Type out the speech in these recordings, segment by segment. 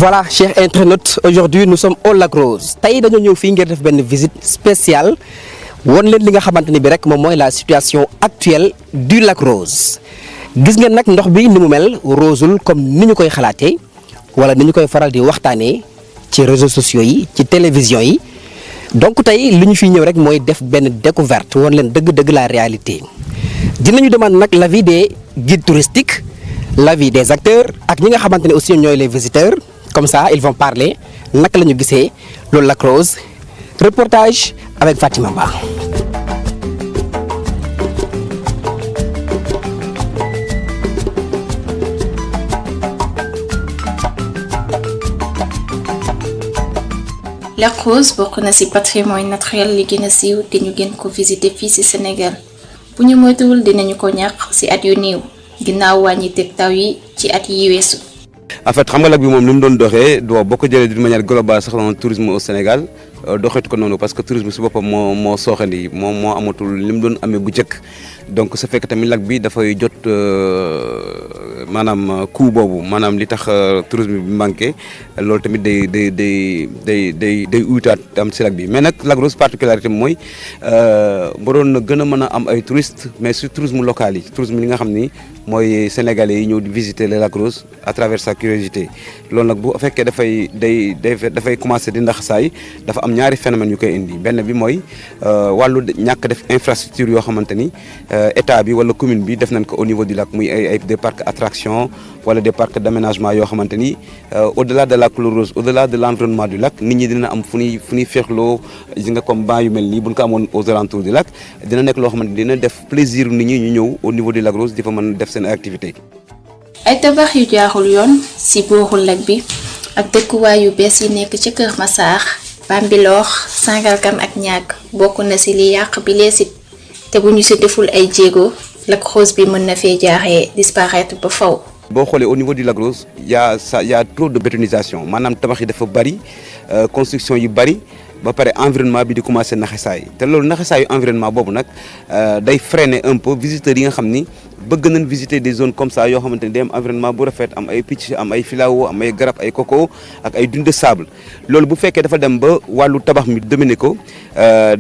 Voilà, chers internautes, aujourd'hui nous sommes au Lac Rose tey dañoo ñëw fii ngir def benn visite spéciale won leen li nga xamante ni bi rek moom mooy la situation actuelle du Lac Rose. Gis ngeen nag ndox bi ni mu mel rosul comme ni ñu koy xalaatee wala ni ñu koy faral di waxtaanee ci réseaux sociaux yi ci télévision yi donc tey li ñu fiy ñëw rek mooy def benn découverte won leen dëgg-dëgg la réalité dinañu demande nag l'avis des guides touristiques, l'avis des acteurs ak ñi nga xamante ne aussi ñooy les visiteurs. Comme ça, ils vont parler naka la ñu gisee loolu Lac Rose. Reportage avec Fatima Ba. Lac Rose bokk na ci patrimoine naturel li gën a siiw te ñu gën ko visiter fii ci Sénégal bu ñu moytuwul dinañu ko ñàkk ci at yu néew ginnaaw wàññi teg taw yi ci at yi weesu. En fait xam nga lac bi moom ni mu doon doxee boo ko jëlee d'une manière globale sax na tourisme au Sénégal doxeetu ko noonu parce que tourisme si boppam moo sooxandi moom moo amatul li mu doon amee bu njëkk donc su fekkee tamit lac bi dafay jot maanaam coût boobu maanaam li tax tourisme bi manqué loolu tamit day uytaat am si lac bi mais nag Lac Rose particularité mooy waroon na gën a mën a am ay touristes mais sur tourisme local yi tourisme li nga xam ni mooy sénégalais yi ñëw di visiter le Lac Rose à travers sa curiosité loolu nag bu fekkee dafay commencer di ndax saay dafa am ñaari phénomènes yu koy indi benn bi mooy wàllu ñàkk def infrastructure yoo xamante ni état bi wala commune bi def nañ ko au niveau du lac muy ay des parcs attractions wala des parcs d'aménagement yoo xamante ni au-delà de la couleur rose au-delà de l'environnement du lac nit ñi dina am fu ñuy féexloo gis nga comme banc yu mel nii bu ñu ko amoon aux alentours du lac dina nekk loo xamante ni dina def plaisir nit ñi ñu ñëw au niveau du Lac Rose di fa mën def seen activité. ay tabax yu jaarul yoon ci booru lac bi ak dëkkuwaay yu bees yi nekk ci Kër Massar Bambilor Sangalkam ak Niack bokk na ci li yàq bi lee sit te bu ñu ci deful ay jéego Lac Rose bi mën na fee jaaxee disparaître ba faw. boo xoolee au niveau du Lac Rose y a trop de bétonisation maanaam tabax yi dafa bari construction yu bari ba pare environnement bi di commencer naxasaay te loolu naxasaayu environnement boobu nag day freiner un peu visiteurs yi nga xam ni bëgg nañ visiter des zones comme ça yoo xamante ni day am environnement bu rafet am ay picc am ay filao am ay garab ay coco ak ay dunes de sable loolu bu fekkee dafa dem ba wàllu tabax mi dominer ko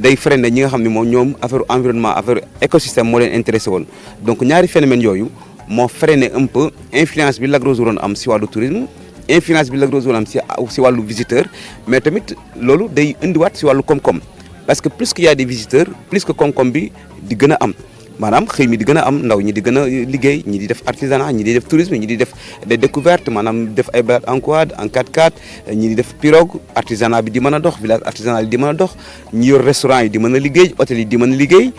day freiner ñi nga xam ni moom ñoom affaire environnement affaire écosystème moo leen intéressé woon donc ñaari phénomènes yooyu moo freiner un peu influence bi Lac Rose waroon am si wàllu tourisme influence bi Lac Rose waroon am si wàllu visiteur mais tamit loolu day indiwaat si wàllu koom-koom parce que plus qu'il y a des visiteurs plus que koom-koom bi di gën a am maanaam xëy mi di gën a am ndaw ñi di gën a liggéey ñi di def artisanat ñi di def tourisme ñi di def des découvertes maanaam def ay balades en quad en 4x4 ñi di def pirogue artisanat bi di mën a dox village artisanal yi di mën a dox ñi yor restaurant yi di mën a liggéey hôtel yi di mën a liggéey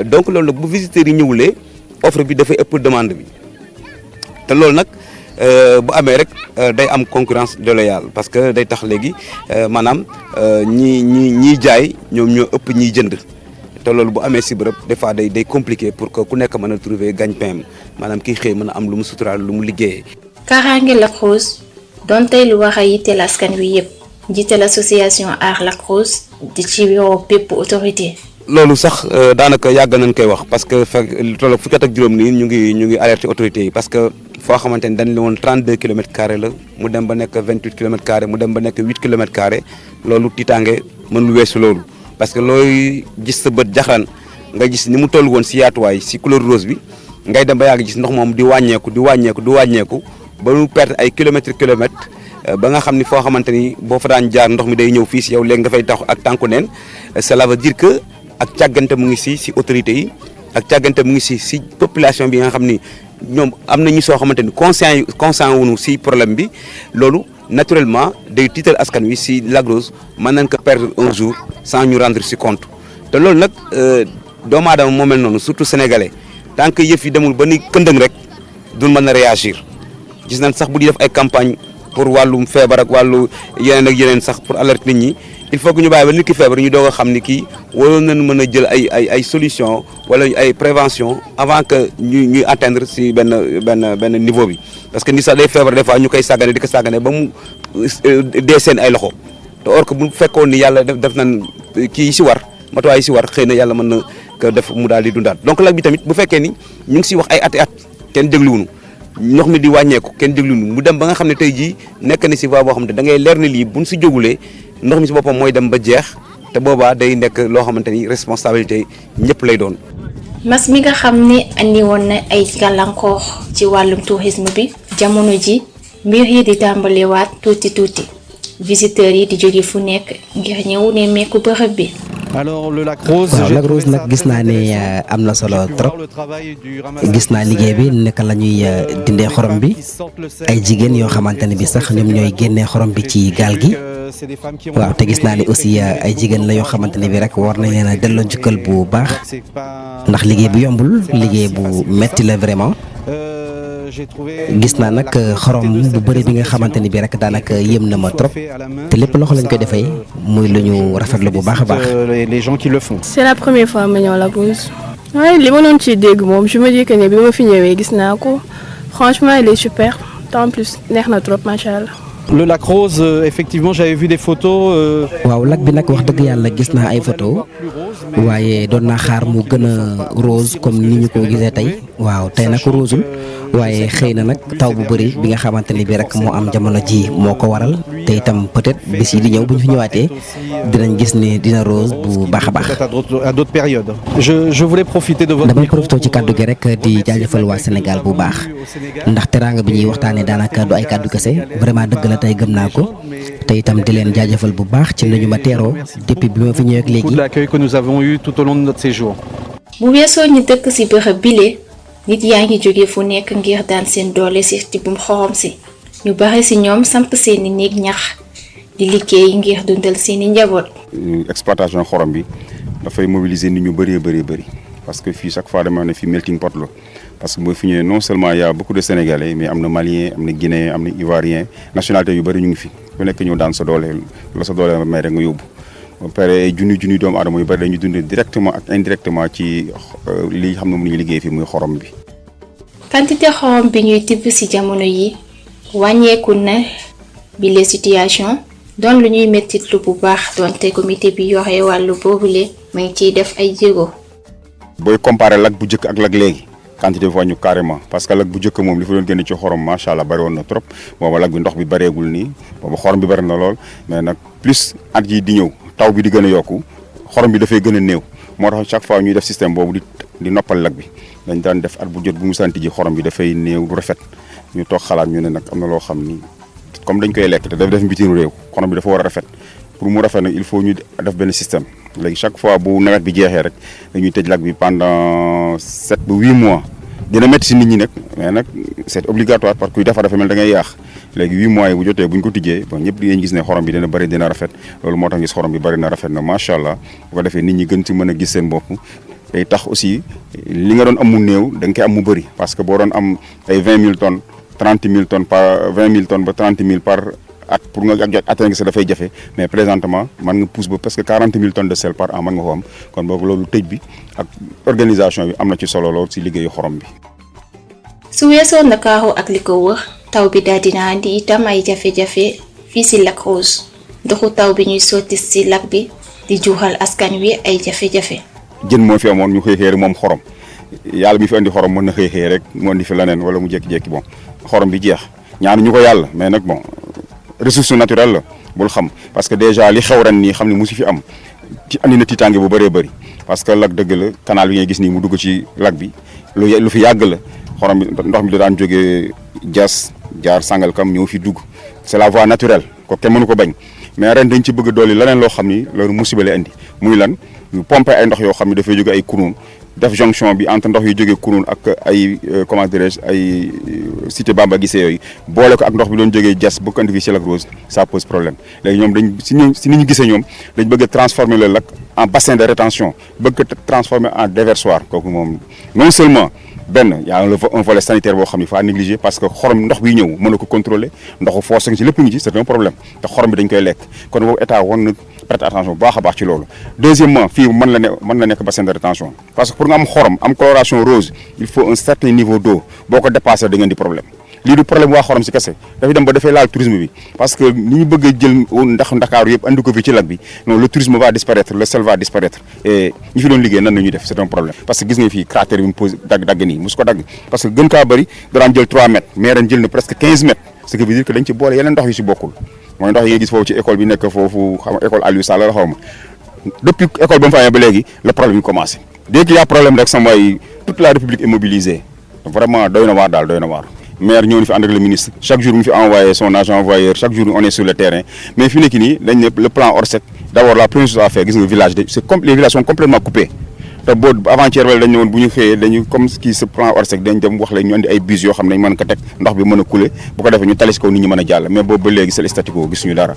donc loolu nag bu visiteurs yi ñëwulee offre bi dafay ëpp demande bi te loolu nag bu amee rek day am concurrence déloyale parce que day tax léegi maanaam ñiy jaay ñoom ñoo ëpp ñiy jënd te loolu bu amee si bërëb des fois day compliqué pour que ku nekk mën a trouver gagne-pain maanaam kii xëy mën a am lu mu suturaal lu mu liggéeyee. kaaraange Lac Rose doon tey lu war a yitteel askan wi yëpp jiite l'association Aar Lac Rose di ci woo bépp autorité. loolu sax daanaka yàgg nañ koy wax parce que fekk tolloog fukki at ak juróom nii ñu ngi alerter autorités yi parce que foo xamante ni dañ la woon 32 kilomètres carrés la mu dem ba nekk 28 kilomètres carrés mu dem ba nekk 8 kilomètres carrés loolu tiitaange mën lu weesu loolu parce que looy gis sa bët jaxran nga gis ni mu toll woon si yaatuwaay si couleur rose bi ngay dem ba yàgg gis ndox moom di wàññeeku ba mu perdre ay kilomètres ba nga xam ni foo xamante ni boo fa daan jaar ndox mi day ñëw fii si yow léegi nga fay tax ak tànku neen cela veut dire que ak càggante mu ngi si autorités yi ak càggante mu ngi si population bi nga xam ni ñoom am na ñu soo xamante ni conscient wuñu si problème bi loolu naturellement day tiital askan wi si Lac Rose mën nañ ko perdre un jour sans ñu rendre si compte te loolu nag doomu aadama moo mel noonu surtout sénégalais tant que yëf yi demul ba ni këndëng rek duñ mën a réagir gis nañ sax bu di def ay campagne pour wàllum feebar ak wàllu yeneen ak yeneen sax pour alerte nit ñi il faut que ñu bàyyi ba nit ki feebar ñu doog a xam ni kii waroon nañ mën a jël ay solution wala ay prévention avant que ñuy atteindre si benn niveau bi parce que ni sax day feebar des fois ñu koy sàggane di ko sàggane ba mu dee seen ay loxo te or que bu fekkoon ni yàlla def nañ kii si war matuwaay yi si war xëy na yàlla mën na ko def mu daal di dundaat donc lac bi tamit bu fekkee ni ñu ngi si wax ay ati at kenn dégluwuñu ndox mi di wàññeeku kenn déglu mu dem ba nga xam ne tey jii nekk na si voie boo xam ne da ngay leer ne lii buñ si jógulee ndox mi si boppam mooy dem ba jeex te boobaa day nekk loo xamante ni responsabilité ñëpp lay doon. mas mi nga xam ne andi woon na ay gàllankoor ci wàllum tourisme bi jamono ji mbir yi di tàmbaliwaat tuuti visiteurs yi di jóge fu nekk ngir ñëw ne meeku bërëb bi. alors le Lac Rose. waaw Lac Rose nag gis naa ne am na solo trop gis naa liggéey bi naka la ñuy dindee xorom bi ay jigéen yoo xamante ne bi sax ñoom ñooy génnee xorom bi ci gaal gi waaw te gis naa ne aussi ay jigéen la yoo xamante ne bi rek war nañ leen a delloo njukkal bu baax ndax liggéey bu yombul liggéey bu metti la vraiment. gis naa nag xorom bu bëri bi nga xamante ni bi rek daanaka yéem na ma trop te lépp loxo lañ koy defee muy lu ñu rafetlu bu baax a baax. les gens qui le font. c'est la première fois ma ñëw Lac Rose. waaye li ma doon ciy dégg moom je me dis que ne bi ma fi ñëwee gis naa ko franchement il est super en plus neex na trop macha allah. le Lac Rose effectivement j'avais vu des photos. waaw lac bi nag wax dëgg yàlla gis naa ay photos waaye doon naa xaar mu gën a rose comme ni ñu ko gisee tey waaw tey nag roseul waaye xëy na nag taw bu bëri bi nga xamante ni bi rek moo am jamono ji moo ko waral te itam peut-être bés yi di ñëw bu ñu fi ñëwaatee dinañ gis ni dina rose bu baax a baax. à d'autres périodes. je voulais profiter de votre. damay profité ci kàddu gi rek di jaajëfal waa Sénégal bu baax ndax teraanga bi ñuy waxtaanee daanaka du ay kàddu kese vraiment dëgg la tey gëm naa ko te itam di leen jaajëfal bu baax ci nañu ma teeroo depuis bi ma fi ñëwee ak léegi. l'accueil que nous avons eu tout au long de notre séjour. bu weesoo ñu dëkk ci bërëb bile nit yaa ngi jóge fu nekk ngir daan seen doole ci tibbum xorom si ñu bari ci ñoom samp seeni néeg ñax di liggéey ngir dundal seeni njaboot. exploitation xorom bi dafay mobiliser nit ñu bëree bëri parce que fii chaque fois dama ne fii melting pot la parce que boo fi ñëwee non seulement y a beaucoup de Sénégalais mais am na Maliens am na Guinéens am na Ivoiriens nationalité yu bëri ñu ngi fi ku nekk ñëw daan sa doole la sa doole may rek nga yóbbu. ba pare junni doomu aadama yu bëri dañuy dund directement ak indirectement ci li xam ne mu ngi liggéey fii muy xorom bi. quantité xorom bi ñuy tibb ci jamono yi wàññeeku na bile situation doon lu ñuy mettitlu bu baax doonte comité bi yore wàllu boobule mu ngi ciy def ay jéego. booy comparer lag bu njëkk ak lag léegi quantité bi wàññu carrément parce que lag bu njëkk moom li fa doon génn ci xorom macha allah bëri woon na trop booba lag bi ndox bi bëreegul nii booba xorom bi bëri na lool mais nag plus at yi di ñëw. taw bi di gën a yokku xorom bi dafay gën a néew moo tax chaque fois ñuy def système boobu di noppal lag bi dañ daan def at bu jot bu mu santi ji xorom bi dafay néew du rafet ñu toog xalaat ñu ne nag am na loo xam ni comme dañ koy lekk te daf def mbitim réew xorom bi dafa war a rafet pour mu rafet nag il faut ñu def benn système léegi chaque fois bu nawet bi jeexee rek dañuy tëj lag bi pendant 7 ba 8 mois dina métti si nit ñi nag mais nag c'est obligatoire parce que kuy defar dafa mel da ngay yaax léegi 8 mois yi bu jotee bu ñu ko tijjee bon ñëpp di gis ne xorom bi dina bëri dina rafet loolu moo tax gis xorom bi bëri na rafet na macha allah bu ko defee nit ñi gën ci mën a gis seen bopp day tax aussi li nga doon am mu néew da nga koy am mu bëri parce que boo doon am ay 20 000 tonnes 30 000 tonnes par 20 000 tonnes ba 30 000 par at pour nga jot atteindre sa dafay jafe mais présentement mën nga pousse ba presque 40 000 tonnes de sel par an mën nga ko am kon boog loolu tëj bi ak organisation bi am na ci solo lool si liggéeyu xorom bi. su weesoo Ndakaaru ak li ko wër taw bi daal dina andi itam ay jafe-jafe fii ci Lac Rose ndoxu taw bi ñuy sotti ci lac bi di juuxal askan wi ay jafe-jafe. jën moo fi amoon ñu xëy rek moom xorom yàlla mi fi andi xorom mën na xëy rek mu andi fi leneen wala mu jékki-jékki bon xorom bi jeex ñaanu ñu ko yàlla mais nag bon ressource naturelle la bul xam parce que déjà li xew ren nii xam ne musu fi am ci andi na tiitaange bu bëree bëri parce que lac dëgg la canal bi ngay gis nii mu dugg ci lac bi lu fi yàgg la. xorom bi ndox mi da daan jógee Diass jaar Sangalkam ñëw fi dugg c'est la voie naturelle ko kenn mënu ko bañ mais ren dañ ci bëgg doole leneen loo xam ni loolu musiba lay indi muy lan ñu pomper ay ndox yoo xam ne dafay jóge ay Kounoune def jonction bi entre ndox yu jógee Kounoune ak ay comment dirais-je ay cité Bamba Guissé yooyu boole ko ak ndox bi doon jógee Diass bu ko indi fii ci Lac Rose ça pose problème léegi ñoom dañ si ni ñu gisee ñoom dañ bëgg a transformer le lac en bassin de rétention bëgg ko transformer en déversoir kooku moom non seulement benn y a un volet sanitaire boo xam ne faut négliger parce que xorom ndox biy ñëw mën na ko contrôler ndoxu force nga ci lépp ngi ci c'est un problème te xorom bi dañ koy lekk kon boobu état war na prêter attention bu baax a baax ci loolu. deuxièmement fii mën na nekk bassin de rétention parce que pour nga am xorom am coloration rose il faut un certain niveau d'eau boo ko dépassé da ngeen di problème lii du problème waa xorom si kese dafay dem ba dafay laal tourisme bi parce que ni ñu bëgg a jël Ndakaaru yëpp andi ko fi ci lac bi non le tourisme va disparaître le sel va disparaître et ñi fi doon liggéey nan la ñuy def c'est un problème parce que gis nga fii cratère bi mu posé dagg nii mosu ko dagg parce que gën kaa bëri daan jël 3 mètres mais ren jël na presque 15 mètres ce qui veut dire que dañ ci boole yeneen ndox yu si bokkul mooy ndox yi nga gis foofu ci école bi nekk foofu xam nga école Aliou Sall la xaw ma depuis école ba mu fa amee ba léegi le problème yi commencé dès qu'il y a problème rek sama waay toute la république est mobilisée vraiment doy na waar daal doy na waar maire ñëw na fi ànd ak le ministre chaque jour mu fi envoyé son agent envoyeur chaque jour on est sur le terrain mais fi nekk nii dañ ne le plan Orsec d'abord la première chose à faire gis nga village de les villages sont complètement coupés te boo avant-hier wala dañ ne woon bu ñu xëyee dañu comme kii ce plan Orsec dañ dem wax la ñu andi ay bus yoo xam ne dañ mën ko teg ndox bi mën a couler bu ko defee ñu tali si kaw nit ñi mën a jàll mais boobu ba léegi c'est le statu quo gisuñu dara.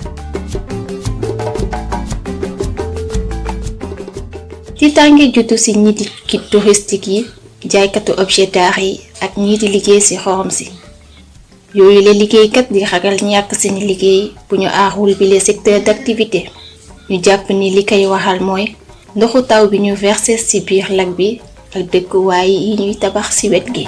tiitaange jutu ci ñi di guide touristique yi jaaykatu objet d'art yi ak ñii di liggéey ci xorom si yooyu la liggéeykat di ragal ñàkk seeni liggéey bu ñu aarul bi les secteurs d'activité ñu jàpp ni li koy waxal mooy ndoxu taw bi ñu versé ci biir lac bi ak dëkkuwaay yi ñuy tabax ci wet gi